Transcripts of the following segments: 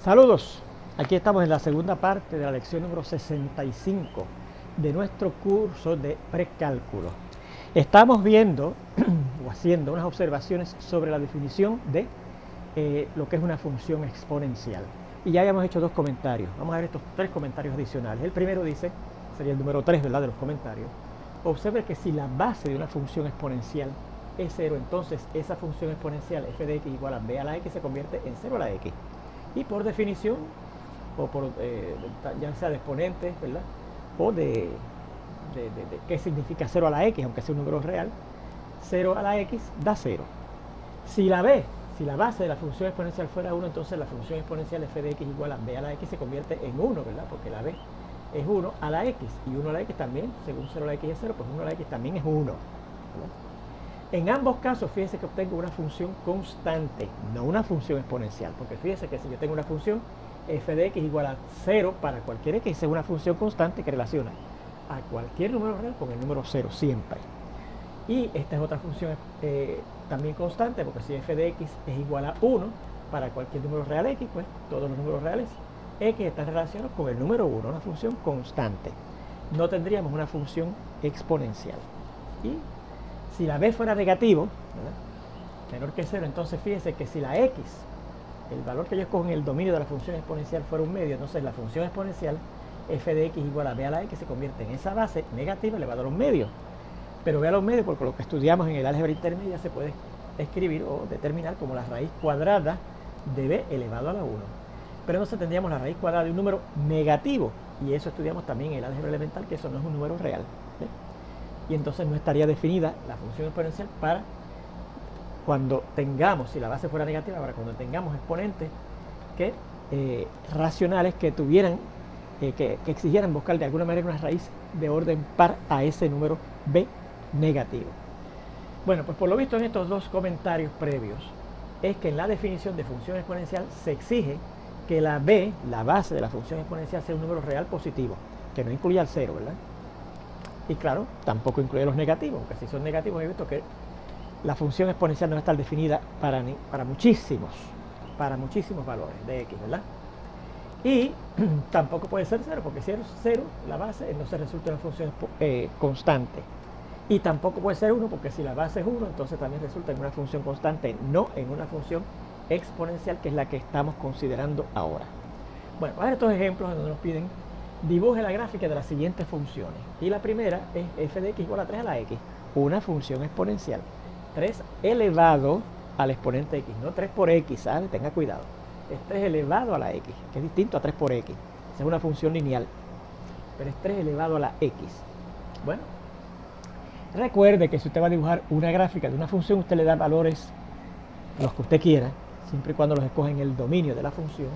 Saludos, aquí estamos en la segunda parte de la lección número 65 de nuestro curso de precálculo. Estamos viendo o haciendo unas observaciones sobre la definición de lo que es una función exponencial. Y ya habíamos hecho dos comentarios. Vamos a ver estos tres comentarios adicionales. El primero dice, sería el número 3, ¿verdad?, de los comentarios. Observe que si la base de una función exponencial es 0, entonces esa función exponencial f de x igual a b a la x se convierte en 0 a la x. Y por definición, o por ya sea de exponentes, ¿verdad?, o de qué significa 0 a la x, aunque sea un número real, 0 a la x da 0. Si la base de la función exponencial fuera 1, entonces la función exponencial f de x igual a b a la x se convierte en 1, ¿verdad?, porque la b es 1 a la x, y 1 a la x también, según 0 a la x es 0, pues 1 a la x también es 1, ¿verdad? En ambos casos, fíjese que obtengo una función constante, no una función exponencial, porque fíjese que si yo tengo una función f de x igual a 0 para cualquier x, es una función constante que relaciona a cualquier número real con el número 0 siempre. Y esta es otra función también constante, porque si f de x es igual a 1 para cualquier número real x, pues todos los números reales x están relacionados con el número 1, una función constante. No tendríamos una función exponencial. Y si la b fuera negativo, ¿verdad?, menor que 0, entonces fíjense que si la x, el valor que yo escojo en el dominio de la función exponencial, fuera un medio, entonces la función exponencial f de x igual a b a la x se convierte en esa base negativa elevada a un medio. Pero b a la un medio, porque lo que estudiamos en el álgebra intermedia se puede escribir o determinar como la raíz cuadrada de b elevado a la 1. Pero entonces tendríamos la raíz cuadrada de un número negativo, y eso estudiamos también en el álgebra elemental, que eso no es un número real, ¿sí? Y entonces no estaría definida la función exponencial para cuando tengamos, si la base fuera negativa, para cuando tengamos exponentes que racionales que tuvieran, que exigieran buscar de alguna manera una raíz de orden par a ese número b negativo. Bueno, pues por lo visto en estos dos comentarios previos es que en la definición de función exponencial se exige que la b, la base de la función exponencial, sea un número real positivo, que no incluya el 0, ¿verdad? Y claro, tampoco incluye los negativos, porque si son negativos he visto que la función exponencial no va a estar definida para muchísimos valores de x, ¿verdad? Y tampoco puede ser 0, porque si es 0 la base, entonces resulta una función constante. Y tampoco puede ser 1, porque si la base es 1, entonces también resulta en una función constante, no en una función exponencial, que es la que estamos considerando ahora. Bueno, vamos a ver estos ejemplos donde nos piden dibuje la gráfica de las siguientes funciones. Y la primera es f de x igual a 3 a la x, una función exponencial. 3 elevado al exponente x, no 3 por x, ¿sabe? Tenga cuidado. Es 3 elevado a la x, que es distinto a 3 por x. Esa es una función lineal, pero es 3 elevado a la x. Bueno, recuerde que si usted va a dibujar una gráfica de una función, usted le da valores, los que usted quiera, siempre y cuando los escoja en el dominio de la función,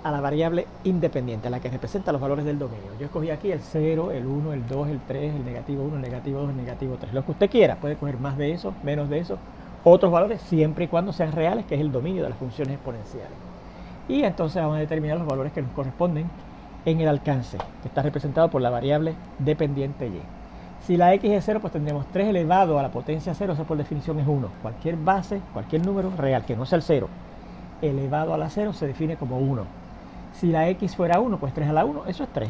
a la variable independiente, a la que representa los valores del dominio. Yo escogí aquí el 0, el 1, el 2, el 3, el negativo 1, el negativo 2, el negativo 3. Lo que usted quiera, puede coger más de eso, menos de eso, otros valores, siempre y cuando sean reales, que es el dominio de las funciones exponenciales. Y entonces vamos a determinar los valores que nos corresponden en el alcance, que está representado por la variable dependiente y. Si la x es 0, pues tendremos 3 elevado a la potencia 0, eso por definición es 1. Cualquier base, cualquier número real que no sea el 0, elevado a la 0 se define como 1. Si la x fuera 1, pues 3 a la 1, eso es 3.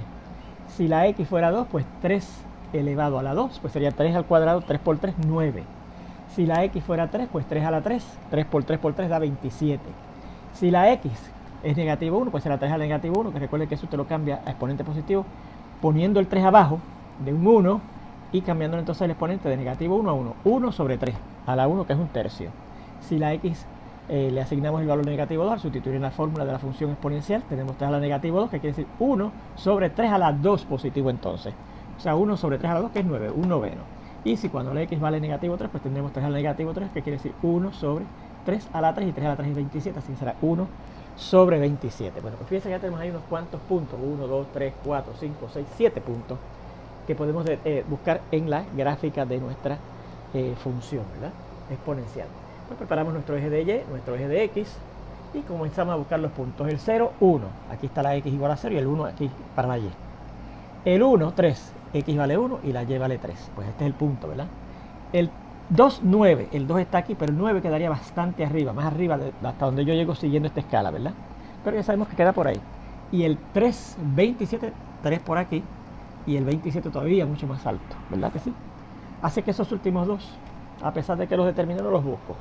Si la x fuera 2, pues 3 elevado a la 2, pues sería 3 al cuadrado, 3 por 3, 9. Si la x fuera 3, pues 3 a la 3, 3 por 3 por 3 da 27. Si la x es negativo 1, pues será 3 a la negativo 1, que recuerde que eso usted lo cambia a exponente positivo, poniendo el 3 abajo de un 1 y cambiando entonces el exponente de negativo 1 a 1, 1 sobre 3 a la 1, que es un tercio. Si la x le asignamos el valor negativo 2, al sustituir en la fórmula de la función exponencial, tenemos 3 a la negativo 2, que quiere decir 1 sobre 3 a la 2 positivo entonces. O sea, 1 sobre 3 a la 2, que es 9, un noveno. Y si cuando la x vale negativo 3, pues tendremos 3 a la negativo 3, que quiere decir 1 sobre 3 a la 3, y 3 a la 3 es 27, así será 1 sobre 27. Bueno, pues fíjense que ya tenemos ahí unos cuantos puntos, 1, 2, 3, 4, 5, 6, 7 puntos, que podemos buscar en la gráfica de nuestra función, ¿verdad?, exponencial. Pues preparamos nuestro eje de y, nuestro eje de x, y comenzamos a buscar los puntos. El 0, 1, aquí está la x igual a 0, y el 1 aquí para la y. El 1, 3, x vale 1 y la y vale 3, pues este es el punto, ¿verdad? El 2,9. El 2 está aquí, pero el 9 quedaría bastante arriba, más arriba hasta donde yo llego siguiendo esta escala, ¿verdad? Pero ya sabemos que queda por ahí. Y el 3,27, 3 por aquí, y el 27 todavía mucho más alto, ¿verdad que sí? Hace que esos últimos dos, a pesar de que los determiné, no los busco.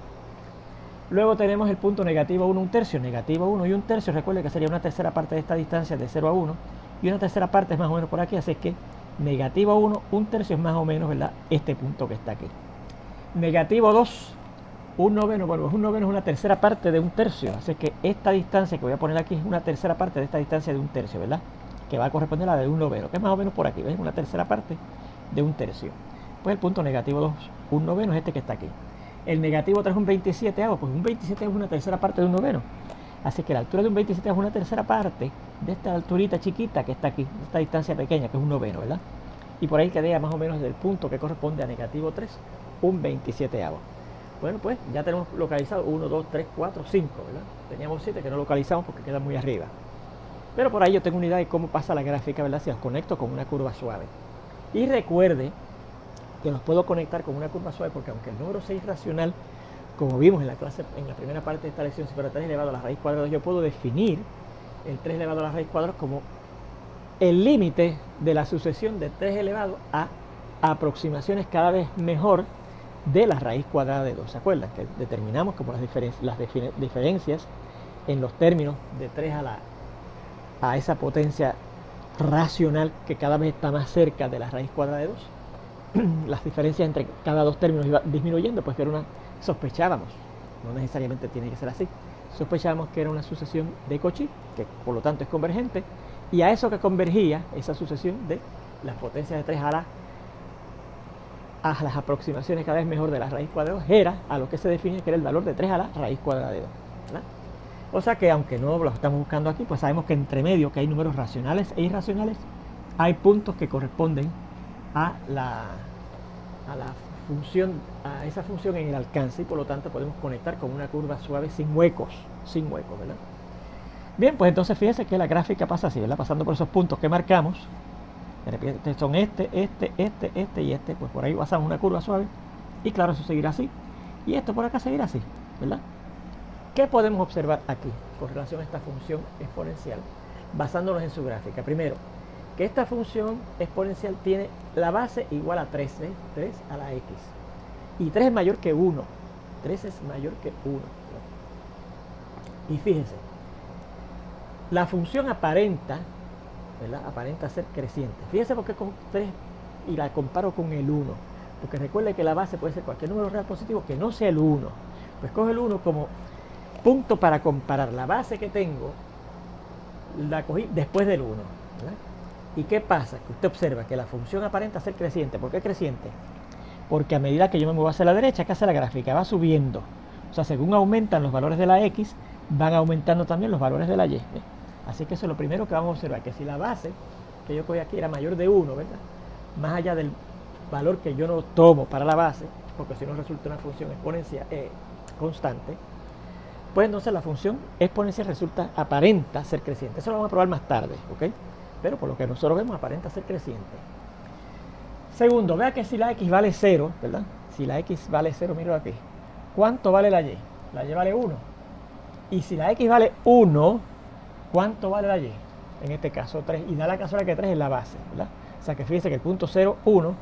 Luego tenemos el punto negativo 1, 1/3, negativo 1 y 1/3. Recuerde que sería una tercera parte de esta distancia de 0 a 1, y una tercera parte es más o menos por aquí, así que negativo 1, 1/3 es más o menos, ¿verdad?, este punto que está aquí. Negativo 2, 1/9, bueno, es 1/9 es una tercera parte de 1/3, así que esta distancia que voy a poner aquí es una tercera parte de esta distancia de 1/3, ¿verdad?, que va a corresponder a la de 1/9, que es más o menos por aquí, ¿ves? Una tercera parte de 1/3. Pues el punto negativo 2, 1/9 es este que está aquí. El negativo 3 es un 27, pues un 27 es una tercera parte de 1/9. Así que la altura de un 27 es una tercera parte de esta alturita chiquita que está aquí, esta distancia pequeña que es un 1/9, ¿verdad? Y por ahí queda más o menos del punto que corresponde a negativo 3, un 27. Bueno, pues ya tenemos localizado 1, 2, 3, 4, 5, ¿verdad? Teníamos 7 que no localizamos porque quedan muy arriba. Pero por ahí yo tengo una idea de cómo pasa la gráfica, ¿verdad?, si los conecto con una curva suave. Y recuerde que los puedo conectar con una curva suave porque aunque el número sea irracional, como vimos en la clase, en la primera parte de esta lección, si fuera 3 elevado a la raíz cuadrada, yo puedo definir el 3 elevado a la raíz cuadrada como el límite de la sucesión de 3 elevado a aproximaciones cada vez mejor de la raíz cuadrada de 2. ¿Se acuerdan? Que determinamos como las diferencias en los términos de 3 a esa potencia racional que cada vez está más cerca de la raíz cuadrada de 2. Las diferencias entre cada dos términos iba disminuyendo, pues que era sospechábamos, no necesariamente tiene que ser así, sospechábamos que era una sucesión de Cauchy, que por lo tanto es convergente, y a eso que convergía esa sucesión de las potencias de 3 a las aproximaciones cada vez mejor de la raíz cuadrada de 2, era a lo que se define que era el valor de 3 a la raíz cuadrada de 2, ¿verdad? O sea que aunque no lo estamos buscando aquí, pues sabemos que entre medio, que hay números racionales e irracionales, hay puntos que corresponden a esa función en el alcance, y por lo tanto podemos conectar con una curva suave sin huecos, ¿verdad? Bien, pues entonces fíjense que la gráfica pasa así, ¿verdad? Pasando por esos puntos que marcamos. De repente son este y este, pues por ahí pasamos una curva suave, y claro, eso seguirá así, y esto por acá seguirá así, ¿verdad? ¿Qué podemos observar aquí con relación a esta función exponencial basándonos en su gráfica? Primero, que esta función exponencial tiene la base igual a 3, 3 a la x, y 3 es mayor que 1, 3 es mayor que 1. Y fíjense, la función aparenta, ¿verdad?, aparenta ser creciente. Fíjense por qué con 3 y la comparo con el 1, porque recuerde que la base puede ser cualquier número real positivo que no sea el 1. Pues coge el 1 como punto para comparar. La base que tengo la cogí después del 1, ¿verdad? ¿Y qué pasa? Que usted observa que la función aparenta ser creciente. ¿Por qué creciente? Porque a medida que yo me muevo hacia la derecha, ¿qué hace la gráfica? Va subiendo. O sea, según aumentan los valores de la x, van aumentando también los valores de la y. ¿Ves? Así que eso es lo primero que vamos a observar, que si la base que yo cogí aquí era mayor de 1, ¿verdad?, más allá del valor que yo no tomo para la base, porque si no resulta una función exponencial constante, pues entonces la función exponencial aparenta ser creciente. Eso lo vamos a probar más tarde, ¿ok? Pero por lo que nosotros vemos, aparenta ser creciente. Segundo, vea que si la x vale 0, ¿verdad? Si la x vale 0, míralo aquí. ¿Cuánto vale la y? La y vale 1. Y si la x vale 1, ¿cuánto vale la y? En este caso 3. Y da la casualidad que 3 es la base, ¿verdad? O sea que fíjense que el punto 0, 1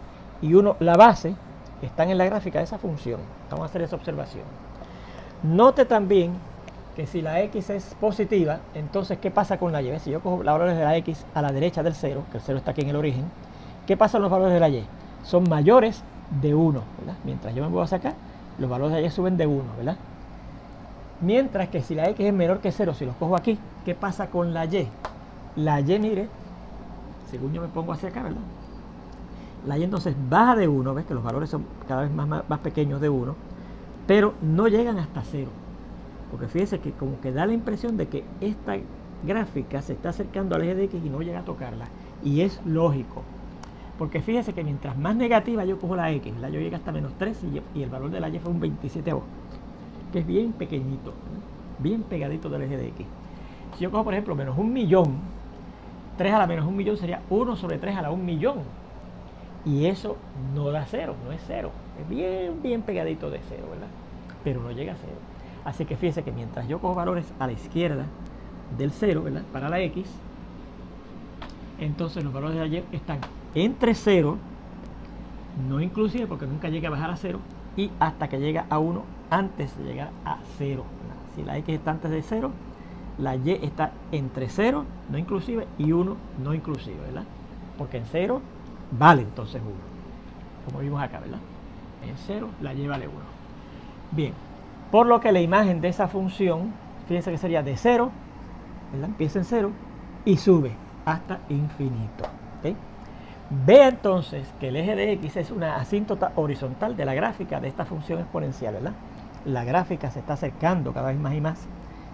y 1, la base, están en la gráfica de esa función. Vamos a hacer esa observación. Note también que si la x es positiva, entonces ¿qué pasa con la y? Si yo cojo los valores de la x a la derecha del 0, que el 0 está aquí en el origen, ¿qué pasa con los valores de la y? Son mayores de 1, ¿verdad? Mientras yo me muevo hacia acá, los valores de la y suben de 1, ¿verdad? Mientras que si la x es menor que 0, si los cojo aquí, ¿qué pasa con la y? La y, mire, según yo me pongo hacia acá, ¿verdad?, la y entonces baja de 1, ¿ves? Que los valores son cada vez más pequeños de 1, pero no llegan hasta 0. Porque fíjense que como que da la impresión de que esta gráfica se está acercando al eje de x y no llega a tocarla. Y es lógico. Porque fíjense que mientras más negativa yo cojo la x, la y llega hasta menos 3 y el valor de la y fue un 27, que es bien pequeñito, bien pegadito del eje de x. Si yo cojo, por ejemplo, menos 1 millón, 3 a la menos 1 millón sería 1 sobre 3 a la 1 millón. Y eso no da 0, no es 0. Es bien pegadito de 0, ¿verdad? Pero no llega a 0. Así que fíjese que mientras yo cojo valores a la izquierda del 0, ¿verdad? Para la X, entonces los valores de ayer están entre 0, no inclusive porque nunca llega a bajar a 0, y hasta que llega a 1 antes de llegar a 0. Si la X está antes de 0, la Y está entre 0, no inclusive, y 1, no inclusive, ¿verdad? Porque en 0 vale entonces 1, como vimos acá, ¿verdad? En 0 la Y vale 1. Bien, por lo que la imagen de esa función, fíjense que sería de 0, ¿verdad? Empieza en 0 y sube hasta infinito. ¿Okay? Vea entonces que el eje de X es una asíntota horizontal de la gráfica de esta función exponencial, ¿verdad? La gráfica se está acercando cada vez más y más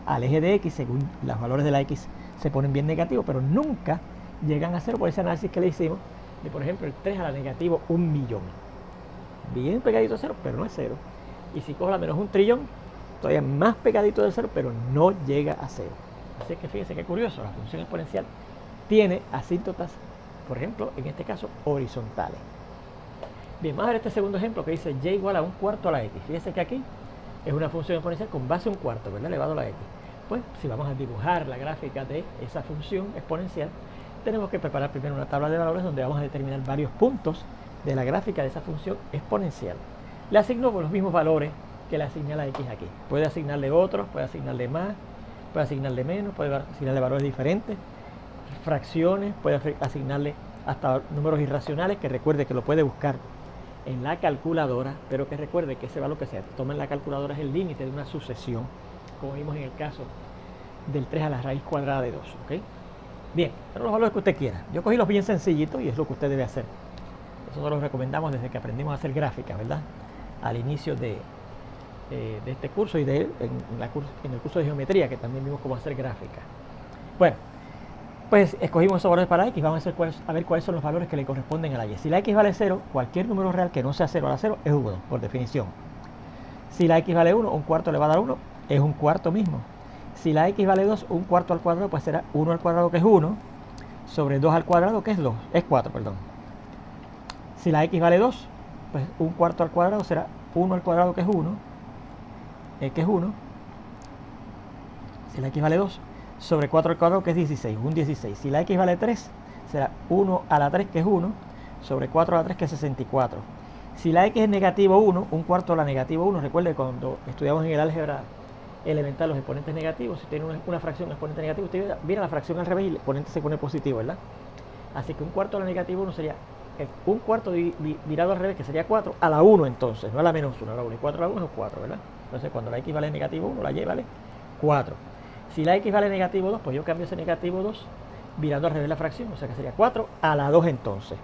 al eje de X según los valores de la X se ponen bien negativos, pero nunca llegan a 0 por ese análisis que le hicimos de, por ejemplo, el 3 a la negativo 1.000.000. Bien pegadito a 0, pero no es 0. Y si cojo la menos 1.000.000.000, todavía más pegadito de 0, pero no llega a 0. Así que fíjense qué curioso, la función exponencial tiene asíntotas, por ejemplo, en este caso, horizontales. Bien, vamos a ver este segundo ejemplo que dice y igual a 1/4 a la X. Fíjense que aquí es una función exponencial con base 1/4, ¿verdad? Elevado a la X. Pues, si vamos a dibujar la gráfica de esa función exponencial, tenemos que preparar primero una tabla de valores donde vamos a determinar varios puntos de la gráfica de esa función exponencial. Le asigno con los mismos valores que le asigné a la X aquí. Puede asignarle otros, puede asignarle más, puede asignarle menos, puede asignarle valores diferentes, fracciones, puede asignarle hasta números irracionales, que recuerde que lo puede buscar en la calculadora, pero que recuerde que ese valor que se toma en la calculadora es el límite de una sucesión, como vimos en el caso del 3 a la raíz cuadrada de 2. ¿Okay? Bien, pero los valores que usted quiera. Yo cogí los bien sencillitos y es lo que usted debe hacer. Nosotros los recomendamos desde que aprendimos a hacer gráficas, ¿verdad? Al inicio de este curso y en el curso de geometría, que también vimos cómo hacer gráficas. Bueno, pues escogimos esos valores para X. Vamos a ver cuáles son los valores que le corresponden a la Y. Si la X vale 0, cualquier número real que no sea 0 a la 0 es 1, por definición. Si la X vale 1, 1/4 elevado a 1 es 1/4 mismo. Si la X vale 2, 1/4 al cuadrado, pues será 1 al cuadrado, que es 1, sobre 2 al cuadrado, que es 2, es 4, perdón. Si la X vale 2, pues 1/4 al cuadrado será 1 al cuadrado, que es 1, Si la X vale 2, sobre 4 al cuadrado, que es 16, un 16. Si la X vale 3, será 1 a la 3, que es 1, sobre 4 a la 3, que es 64. Si la X es negativo 1, 1/4 a la negativo 1, recuerde cuando estudiamos en el álgebra elemental los exponentes negativos, si tiene una fracción exponente negativo, usted viene la fracción al revés y el exponente se pone positivo, ¿verdad? Así que 1/4 a la negativo 1 sería 1/4 virado al revés, que sería 4 a la 1 entonces, no a la menos 1, a la 1. Y 4 a la 1 es 4, ¿verdad? Entonces cuando la X vale negativo 1, la Y vale 4. Si la X vale negativo 2, pues yo cambio ese negativo 2 virando al revés la fracción, o sea que sería 4 a la 2 entonces.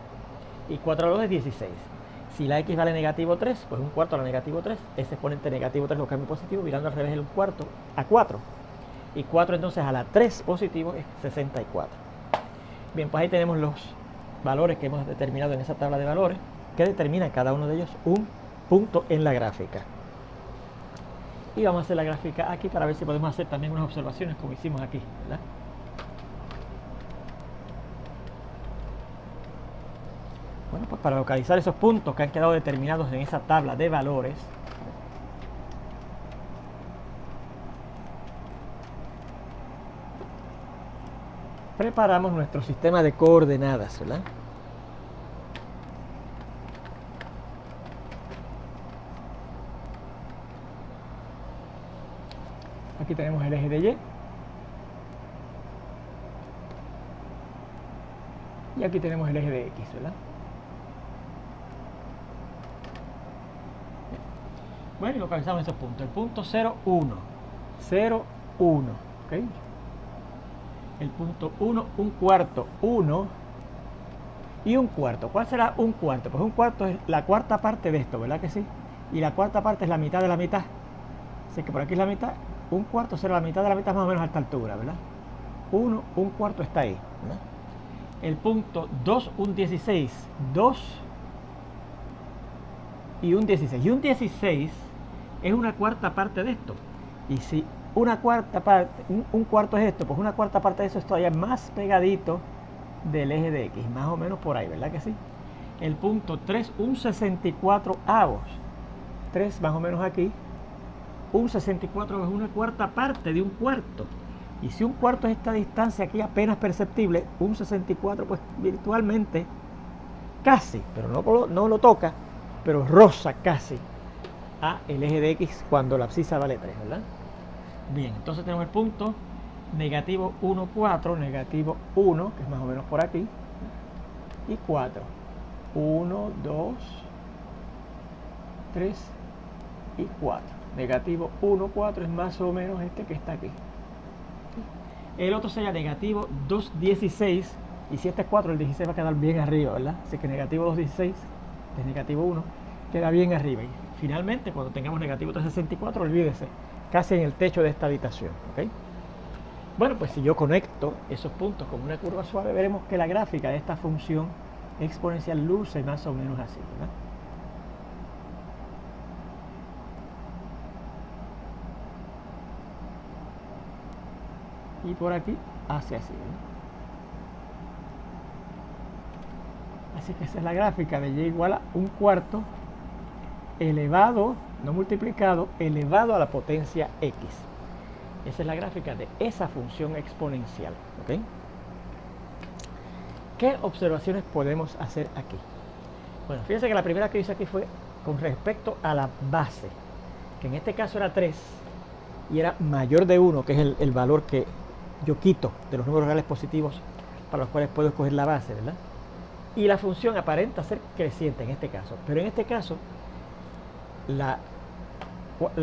Y 4 a la 2 es 16. Si la X vale negativo 3, pues 1/4 a la negativo 3, ese exponente negativo 3 lo cambio positivo, virando al revés el 1/4 a 4. Y 4 entonces a la 3 positivo es 64. Bien, pues ahí tenemos los valores que hemos determinado en esa tabla de valores, que determina cada uno de ellos un punto en la gráfica. Y vamos a hacer la gráfica aquí para ver si podemos hacer también unas observaciones como hicimos aquí, ¿verdad? Bueno, pues para localizar esos puntos que han quedado determinados en esa tabla de valores, preparamos nuestro sistema de coordenadas, ¿verdad? Aquí tenemos el eje de Y. Y aquí tenemos el eje de X, ¿verdad? Bueno, y localizamos esos puntos. El punto 0, 1. 0, 1. ¿Ok? El punto 1, 1/4, 1. Y 1/4. ¿Cuál será 1/4? Pues 1/4 es la cuarta parte de esto, ¿verdad que sí? Y la cuarta parte es la mitad de la mitad. Así que por aquí es la mitad. 1/4 será la mitad de la mitad más o menos a esta altura, ¿verdad? 1, 1/4 está ahí, ¿verdad? El punto 2, 1/16. 2 y 1/16. Y 1/16 es una cuarta parte de esto. Y si una cuarta parte, un cuarto es esto, pues una cuarta parte de eso es todavía más pegadito del eje de X, más o menos por ahí, ¿verdad que sí? el punto 3, un 64 avos. 3 más o menos aquí. Un 64 es una cuarta parte de un cuarto. Y si un cuarto es esta distancia aquí apenas perceptible, un 64 pues virtualmente casi, pero no lo toca, pero roza casi a el eje de X cuando la abscisa vale 3, ¿verdad? Bien, entonces tenemos el punto negativo 1, 4, negativo 1, que es más o menos por aquí, y 4. 1, 2, 3 y 4. Negativo 1, 4 es más o menos este que está aquí. El otro sería negativo 2, 16. Y si este es 4, el 16 va a quedar bien arriba, ¿verdad? Así que negativo 2, 16, que es negativo 1, queda bien arriba. Y finalmente, cuando tengamos negativo 364, olvídese, casi en el techo de esta habitación, ¿ok? Bueno, pues si yo conecto esos puntos con una curva suave, veremos que la gráfica de esta función exponencial luce más o menos así, ¿verdad? Y por aquí hace así, ¿verdad? Así que esa es la gráfica de y igual a un cuarto elevado, no multiplicado, elevado a la potencia x. Esa es la gráfica de esa función exponencial, ¿ok? ¿Qué observaciones podemos hacer aquí? Bueno, fíjense que la primera que hice aquí fue con respecto a la base, que en este caso era 3 y era mayor de 1, que es el valor que yo quito de los números reales positivos para los cuales puedo escoger la base, ¿verdad? Y la función aparenta ser creciente en este caso, pero en este caso la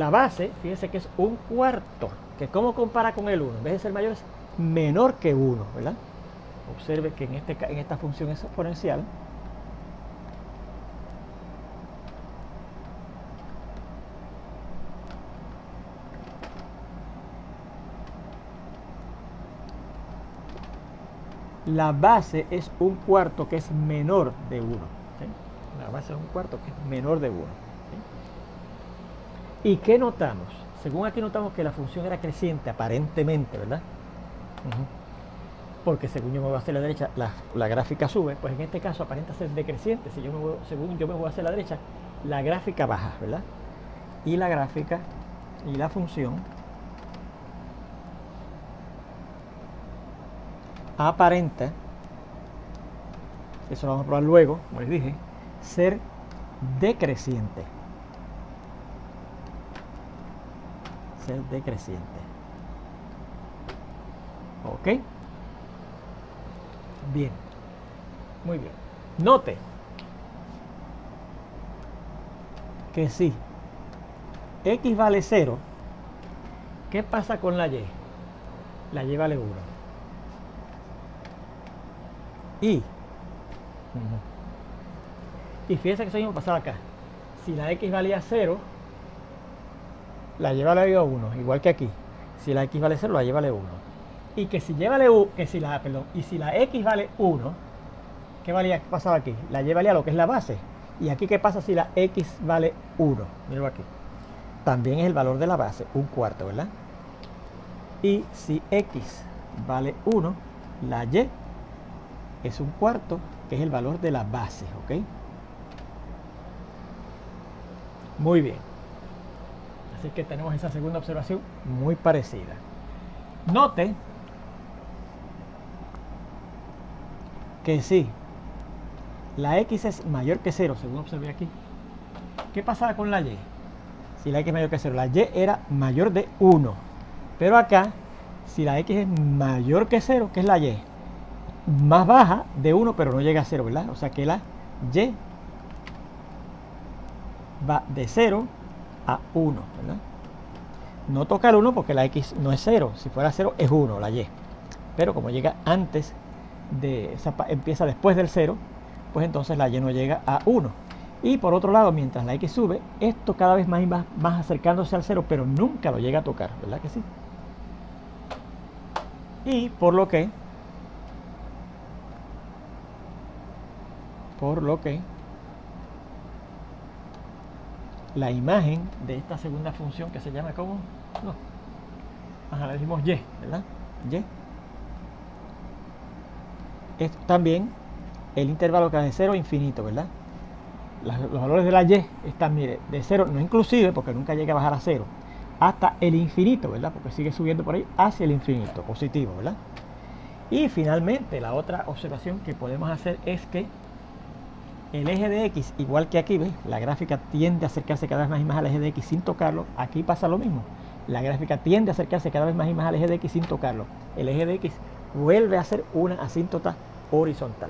base, fíjense que es un cuarto, que como compara con el 1, en vez de ser mayor es menor que 1, ¿verdad? Observe que en esta función exponencial la base es un cuarto que es menor de 1. ¿Sí? La base es un cuarto que es menor de 1. ¿Sí? ¿Y qué notamos? Según aquí notamos que la función era creciente, aparentemente, ¿verdad? Porque según yo me voy hacia la derecha, la gráfica sube, pues en este caso aparenta ser decreciente. Según yo me voy hacia la derecha, la gráfica baja, ¿verdad? Y la gráfica y la función aparenta, eso lo vamos a probar luego, como les dije, ser decreciente. Ser decreciente. ¿Ok? Bien. Muy bien. Note que si x vale 0, ¿qué pasa con la y? La y vale 1. Y fíjense que eso mismo pasaba acá. Si la x valía 0, la y vale 1, igual que aquí. Si la x vale 0, la y vale 1. Y que si y vale 1, y si la x vale 1, ¿qué pasaba aquí? La y valía lo que es la base. Y aquí, ¿qué pasa si la x vale 1? Míralo aquí. También es el valor de la base, un cuarto, ¿verdad? Y si x vale 1, la y es un cuarto, que es el valor de la base, ¿ok? Muy bien. Así que tenemos esa segunda observación muy parecida. Note que si la x es mayor que 0, según observé aquí, ¿qué pasaba con la y? Si la x es mayor que 0, la y era mayor de 1. Pero acá, si la x es mayor que 0, ¿qué es la y? Más baja de 1, pero no llega a 0, ¿verdad? O sea que la y va de 0 a 1, ¿verdad? No toca el 1 porque la x no es 0. Si fuera 0 es 1, la y. Pero como llega antes empieza después del 0, pues entonces la y no llega a 1. Y por otro lado, mientras la x sube, esto cada vez más va más acercándose al 0, pero nunca lo llega a tocar, ¿verdad que sí? Y por lo que la imagen de esta segunda función que se llama ¿cómo? No. Ajá, le decimos y, ¿verdad? Y. Es también el intervalo que va de 0 a infinito, ¿verdad? los valores de la y están, mire, de 0, no inclusive, porque nunca llega a bajar a 0, hasta el infinito, ¿verdad? Porque sigue subiendo por ahí hacia el infinito, positivo, ¿verdad? Y finalmente, la otra observación que podemos hacer es que el eje de X, igual que aquí, ¿ves? La gráfica tiende a acercarse cada vez más y más al eje de X sin tocarlo. Aquí pasa lo mismo. La gráfica tiende a acercarse cada vez más y más al eje de X sin tocarlo. El eje de X vuelve a ser una asíntota horizontal.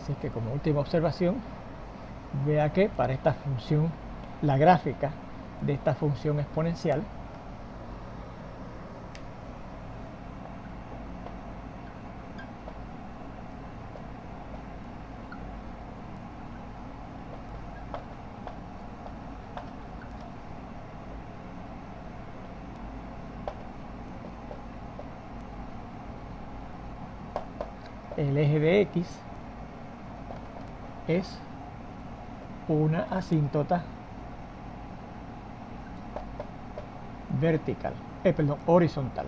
Así que como última observación, vea que para esta función, la gráfica de esta función exponencial el eje de X es una asíntota vertical, horizontal.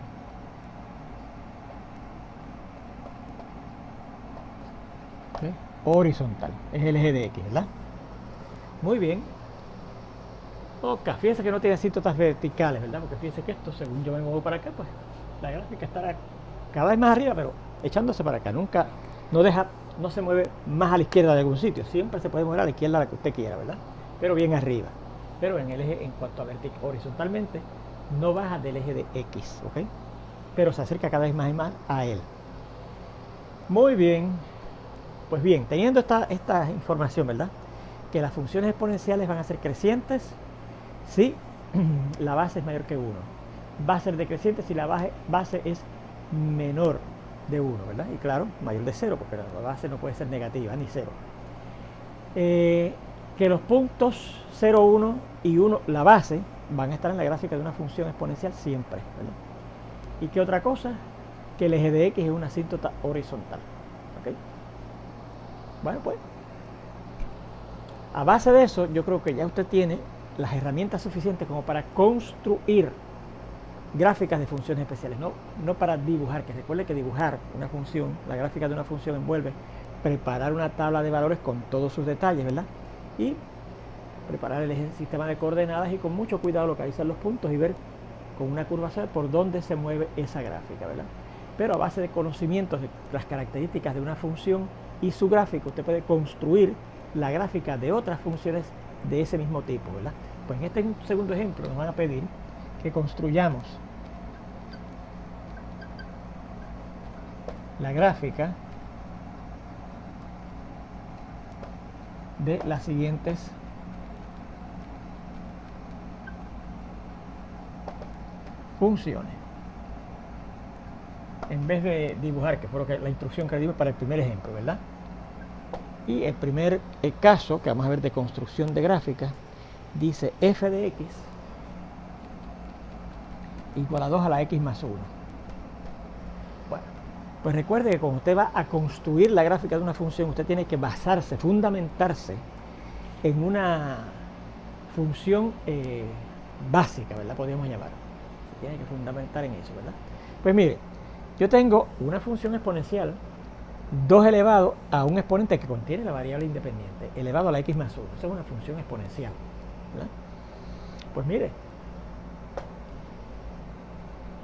¿Sí? Horizontal, es el eje de X, ¿verdad? Muy bien. Ok, fíjense que no tiene asíntotas verticales, ¿verdad? Porque fíjense que esto, según yo me muevo para acá, pues la gráfica estará cada vez más arriba, pero echándose para acá. Nunca, no se mueve más a la izquierda de algún sitio. Siempre se puede mover a la izquierda a la que usted quiera, ¿verdad? Pero bien arriba. Pero en el eje, en cuanto a horizontalmente, no baja del eje de X, ¿ok? Pero se acerca cada vez más y más a él. Muy bien. Pues bien, teniendo esta información, ¿verdad? Que las funciones exponenciales van a ser crecientes si la base es mayor que 1. Va a ser decreciente si la base es menor de 1, ¿verdad? Y claro, mayor de 0, porque la base no puede ser negativa, ni 0. Que los puntos 0, 1 y 1, la base, van a estar en la gráfica de una función exponencial siempre, ¿verdad? ¿Y qué otra cosa? Que el eje de X es una asíntota horizontal, ¿ok? Bueno, pues, a base de eso, yo creo que ya usted tiene las herramientas suficientes como para construir gráficas de funciones especiales, no para dibujar, que recuerde que dibujar una función, la gráfica de una función envuelve preparar una tabla de valores con todos sus detalles, ¿verdad? Y preparar el sistema de coordenadas y con mucho cuidado localizar los puntos y ver con una curva suave por dónde se mueve esa gráfica, ¿verdad? Pero a base de conocimientos de las características de una función y su gráfica, usted puede construir la gráfica de otras funciones de ese mismo tipo, ¿verdad? Pues en este segundo ejemplo nos van a pedir que construyamos la gráfica de las siguientes funciones. En vez de dibujar, que fue la instrucción que dimos para el primer ejemplo, ¿verdad? Y el primer caso que vamos a ver de construcción de gráfica dice f de x igual a 2 a la x más 1. Bueno, pues recuerde que cuando usted va a construir la gráfica de una función, usted tiene que basarse, fundamentarse en una función básica, ¿verdad? Podríamos llamar. Se tiene que fundamentar en eso, ¿verdad? Pues mire, yo tengo una función exponencial 2 elevado a un exponente que contiene la variable independiente, elevado a la x más 1. Esa es una función exponencial, ¿verdad? Pues mire,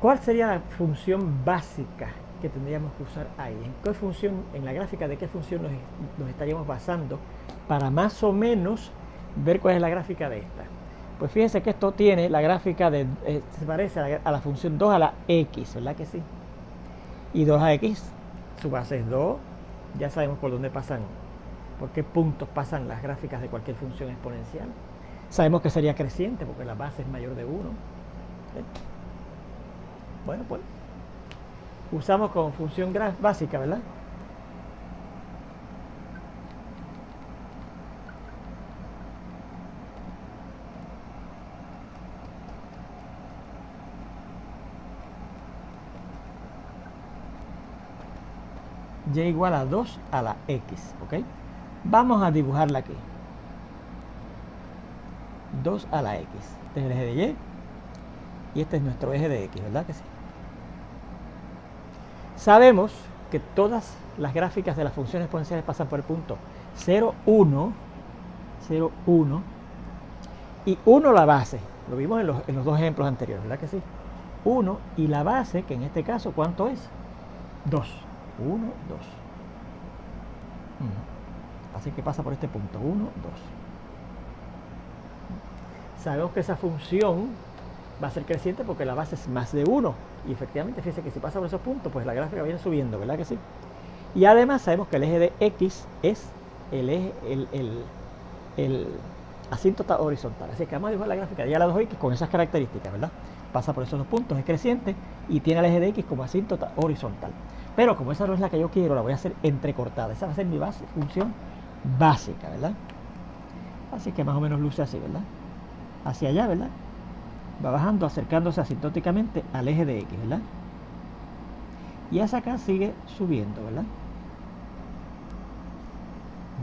¿cuál sería la función básica que tendríamos que usar ahí? ¿En qué función, en la gráfica de qué función nos estaríamos basando para más o menos ver cuál es la gráfica de esta? Pues fíjense que esto tiene la gráfica de, se parece a la función 2 a la x, ¿verdad que sí? Y 2 a x, su base es 2, ya sabemos por dónde pasan, por qué puntos pasan las gráficas de cualquier función exponencial. Sabemos que sería creciente porque la base es mayor de 1. ¿Sí? Bueno, pues usamos como función básica, ¿verdad? Y igual a 2 a la x, ¿ok? Vamos a dibujarla aquí. 2 a la x. Este es el eje de y y este es nuestro eje de x, ¿verdad que sí? Sabemos que todas las gráficas de las funciones exponenciales pasan por el punto 0, 1, 0, 1 y 1 la base. Lo vimos en los dos ejemplos anteriores, ¿verdad que sí? 1 y la base, que en este caso, ¿cuánto es? 2. 1, 2. Así que pasa por este punto, 1, 2. Sabemos que esa función va a ser creciente porque la base es más de 1. Y efectivamente, fíjense que si pasa por esos puntos, pues la gráfica viene subiendo, ¿verdad que sí? Y además sabemos que el eje de x es el eje, el asíntota horizontal. Así que vamos a dibujar la gráfica de y a la 2x con esas características, ¿verdad? Pasa por esos dos puntos, es creciente y tiene el eje de x como asíntota horizontal. Pero como esa no es la que yo quiero, la voy a hacer entrecortada. Esa va a ser mi base, función básica, ¿verdad? Así que más o menos luce así, ¿verdad? Hacia allá, ¿verdad? Va bajando, acercándose asintóticamente al eje de x, ¿verdad? Y hacia acá sigue subiendo, ¿verdad?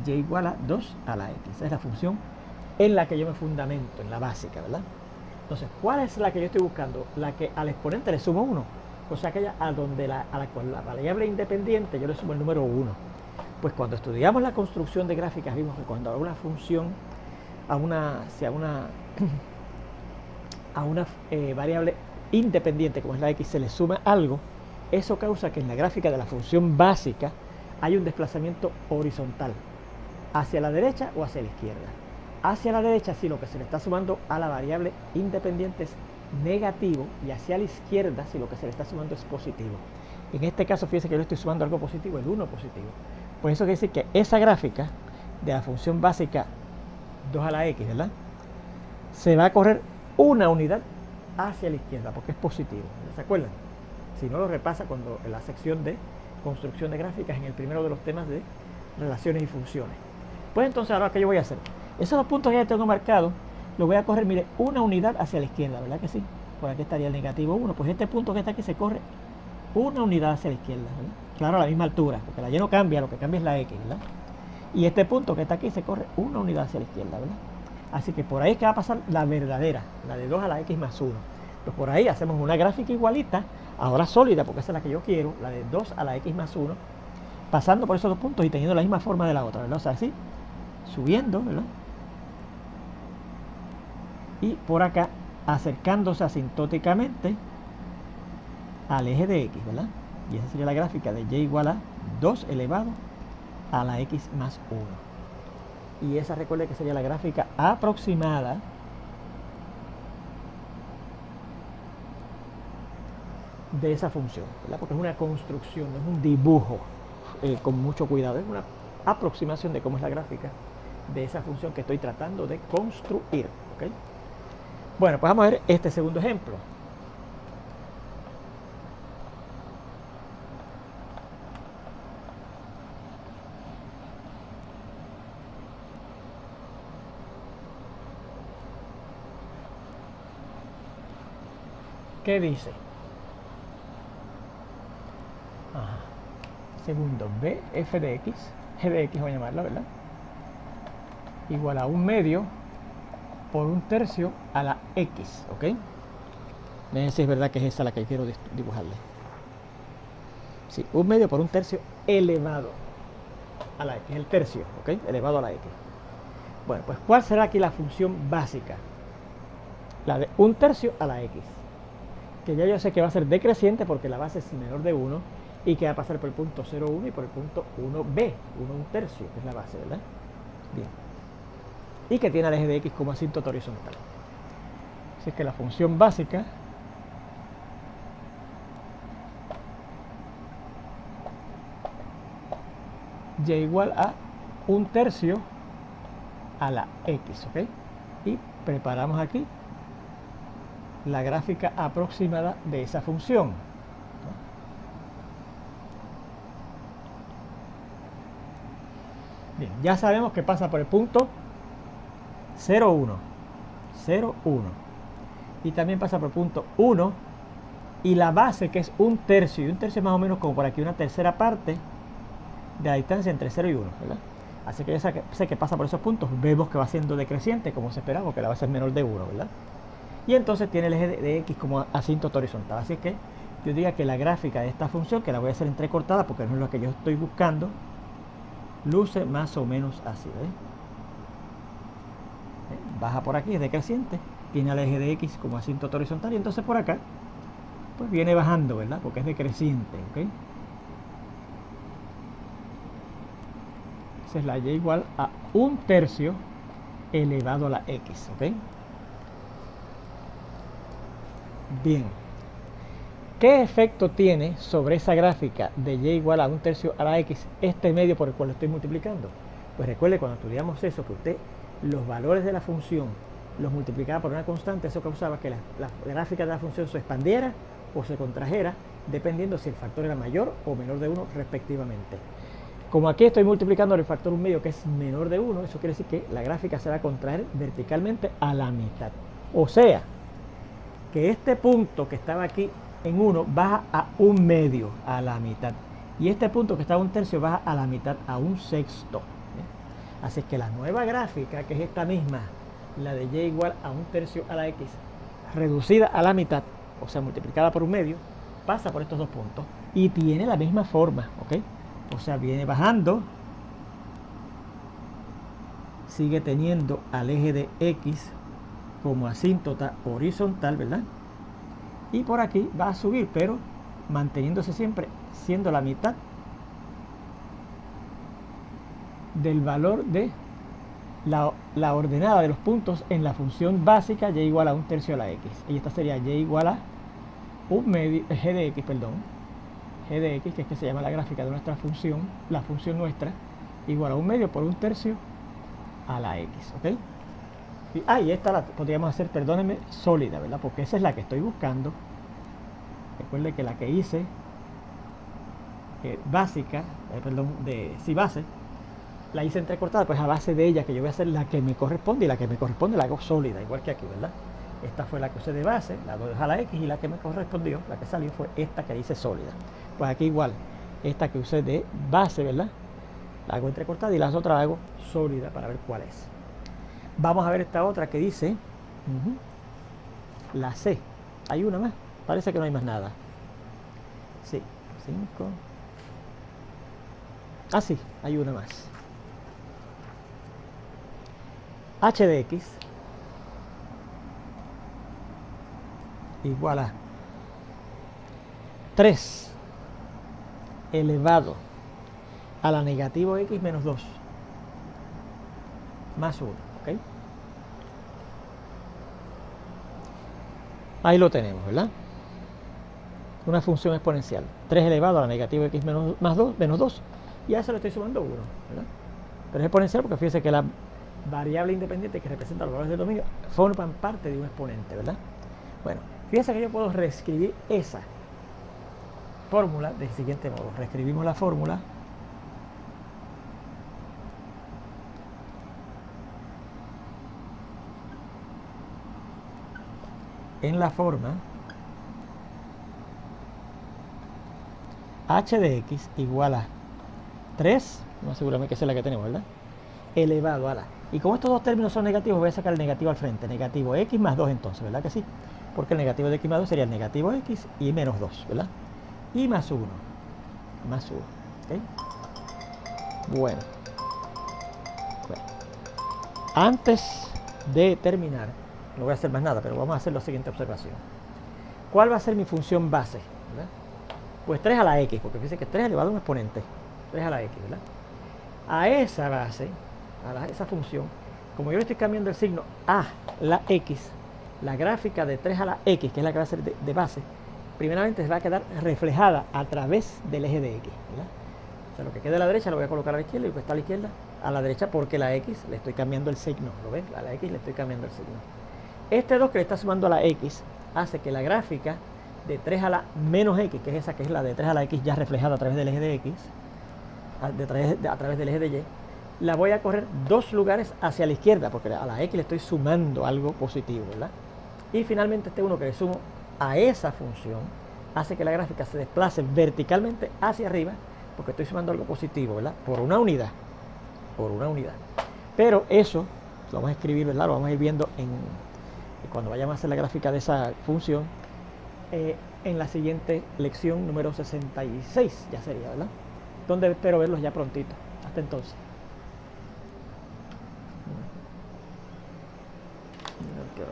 Y igual a 2 a la x. Esa es la función en la que yo me fundamento, en la básica, ¿verdad? Entonces, ¿cuál es la que yo estoy buscando? La que al exponente le sumo 1. O sea, aquella a la cual la variable independiente yo le sumo el número 1. Pues cuando estudiamos la construcción de gráficas, vimos que cuando a una función, a una variable independiente como es la x se le suma algo, eso causa que en la gráfica de la función básica hay un desplazamiento horizontal hacia la derecha o hacia la izquierda. Hacia la derecha si lo que se le está sumando a la variable independiente es negativo, y hacia la izquierda si lo que se le está sumando es positivo. En este caso fíjense que yo le estoy sumando algo positivo, el 1 positivo. Pues eso quiere decir que esa gráfica de la función básica 2 a la x, ¿verdad? Se va a correr una unidad hacia la izquierda porque es positivo. ¿Se acuerdan? Si no, lo repasa cuando en la sección de construcción de gráficas en el primero de los temas de relaciones y funciones. Pues entonces ahora ¿qué yo voy a hacer? Esos dos puntos que ya tengo marcados los voy a correr, mire, una unidad hacia la izquierda, ¿verdad que sí? Por aquí estaría el negativo 1, pues este punto que está aquí se corre una unidad hacia la izquierda, ¿verdad? Claro, a la misma altura, porque la y no cambia, lo que cambia es la x, ¿verdad? Y este punto que está aquí se corre una unidad hacia la izquierda, ¿verdad? Así que por ahí es que va a pasar la verdadera, la de 2 a la x más 1. Pues por ahí hacemos una gráfica igualita, ahora sólida, porque esa es la que yo quiero, la de 2 a la x más 1, pasando por esos dos puntos y teniendo la misma forma de la otra, ¿verdad? O sea, así, subiendo, ¿verdad? Y por acá, acercándose asintóticamente al eje de x, ¿verdad? Y esa sería la gráfica de y igual a 2 elevado a la x más 1. Y esa, recuerde que sería la gráfica aproximada de esa función, ¿verdad? Porque es una construcción, no es un dibujo con mucho cuidado, es una aproximación de cómo es la gráfica de esa función que estoy tratando de construir, ¿ok? Bueno, pues vamos a ver este segundo ejemplo. ¿Qué dice? Segundo, b f de x, g de x voy a llamarla, ¿verdad? Igual a 1/2 por 1/3 a la x, ¿ok? Déjenme si es verdad que es esa la que quiero dibujarle. Sí, 1/2 por 1/3 elevado a la x, el tercio, ¿ok? Elevado a la x. Bueno, pues ¿cuál será aquí la función básica? La de 1/3 a la x. Que ya yo sé que va a ser decreciente porque la base es menor de 1 y que va a pasar por el punto 0,1 y por el punto 1b, 1/3, que es la base, ¿verdad? Bien. Y que tiene el eje de x como asíntota horizontal. Así que la función básica y igual a 1/3 a la x, ¿ok? Y preparamos aquí la gráfica aproximada de esa función. Bien, ya sabemos que pasa por el punto 0,1, 0,1. Y también pasa por el punto 1 y la base que es 1/3, y 1/3 es más o menos como por aquí una tercera parte de la distancia entre 0 y 1, ¿verdad? Así que ya sé que pasa por esos puntos, vemos que va siendo decreciente, como se esperaba, porque la base es menor de 1, ¿verdad? Y entonces tiene el eje de X como asíntota horizontal. Así que yo diría que la gráfica de esta función, que la voy a hacer entrecortada porque no es lo que yo estoy buscando, luce más o menos así, ¿ves? Baja por aquí, es decreciente, tiene el eje de X como asíntota horizontal, y entonces por acá, pues viene bajando, ¿verdad? Porque es decreciente, ¿ok? Esa es la y igual a 1/3 elevado a la x, ¿ok? Bien. ¿Qué efecto tiene sobre esa gráfica de y igual a 1/3 a la x este medio por el cual lo estoy multiplicando? Pues recuerde cuando estudiamos eso, que usted los valores de la función los multiplicaba por una constante, eso causaba que la gráfica de la función se expandiera o se contrajera, dependiendo si el factor era mayor o menor de 1 respectivamente. Como aquí estoy multiplicando el factor 1/2 que es menor de 1, eso quiere decir que la gráfica se va a contraer verticalmente a la mitad. O sea, que este punto que estaba aquí en 1 baja a 1/2, a la mitad. Y este punto que estaba a 1/3 baja a la mitad, a 1/6. Así que la nueva gráfica, que es esta misma, la de y igual a 1/3 a la x, reducida a la mitad, o sea, multiplicada por 1/2, pasa por estos dos puntos y tiene la misma forma, ¿ok? O sea, viene bajando, sigue teniendo al eje de X como asíntota horizontal, ¿verdad? Y por aquí va a subir, pero manteniéndose siempre siendo la mitad del valor de la ordenada de los puntos en la función básica y igual a 1/3 a la X. Y esta sería y igual a g de X, perdón. G de X, que es que se llama la gráfica de nuestra función, la función nuestra, igual a 1/2 por 1/3 a la X, ¿ok? Y esta la podríamos hacer, perdónenme, sólida, ¿verdad? Porque esa es la que estoy buscando. Recuerden que la que hice básica, base, la hice entrecortada, pues a base de ella, que yo voy a hacer la que me corresponde, y la que me corresponde la hago sólida, igual que aquí, ¿verdad? Esta fue la que usé de base, la 2 a la X, y la que me correspondió, la que salió, fue esta que hice sólida. Pues aquí igual, esta que usé de base, ¿verdad? La hago entrecortada y las otras la hago sólida para ver cuál es. Vamos a ver esta otra que dice, la C. Hay una más, parece que no hay más nada. Sí, 5. Ah, sí, hay una más. H de X igual a 3 elevado a la negativo X menos 2 más 1, ¿ok? Ahí lo tenemos, ¿verdad? Una función exponencial, 3 elevado a la negativo X menos 2, y a eso le estoy sumando 1, ¿verdad? Pero es exponencial porque fíjense que la variable independiente que representa los valores del dominio forman parte de un exponente, ¿verdad? Bueno, fíjense que yo puedo reescribir esa fórmula del siguiente modo. Reescribimos la fórmula. En la forma h de x igual a 3, no asegúrame que esa es la que tenemos, ¿verdad? Elevado a la... Y como estos dos términos son negativos, voy a sacar el negativo al frente. Negativo x más 2 entonces, ¿verdad que sí? Porque el negativo de x más 2 sería el negativo x y menos 2, ¿verdad? Y más 1. Más 1, ¿ok? Bueno. Antes de terminar, no voy a hacer más nada, pero vamos a hacer la siguiente observación. ¿Cuál va a ser mi función base? ¿Verdad? Pues 3 a la x, porque fíjense que 3 elevado a un exponente. 3 a la x, ¿verdad? A esa base, esa función, como yo le estoy cambiando el signo a la x, la gráfica de 3 a la x, que es la que va a ser de base, primeramente se va a quedar reflejada a través del eje de x, ¿verdad? O sea, lo que quede a la derecha lo voy a colocar a la izquierda y lo que está a la izquierda a la derecha, porque la x le estoy cambiando el signo, ¿lo ves? A la x le estoy cambiando el signo. Este 2 que le está sumando a la x hace que la gráfica de 3 a la menos x, que es esa que es la de 3 a la x ya reflejada a través del eje de x, a través del eje de y, la voy a correr 2 lugares hacia la izquierda, porque a la x le estoy sumando algo positivo, ¿verdad? Y finalmente este 1 que le sumo a esa función hace que la gráfica se desplace verticalmente hacia arriba, porque estoy sumando algo positivo, ¿verdad? Por una unidad. por una unidad. Pero eso lo vamos a escribir, ¿verdad? Lo vamos a ir viendo cuando vayamos a hacer la gráfica de esa función en la siguiente lección número 66, ya sería, ¿verdad? Donde espero verlos ya prontito. Hasta entonces. Okay.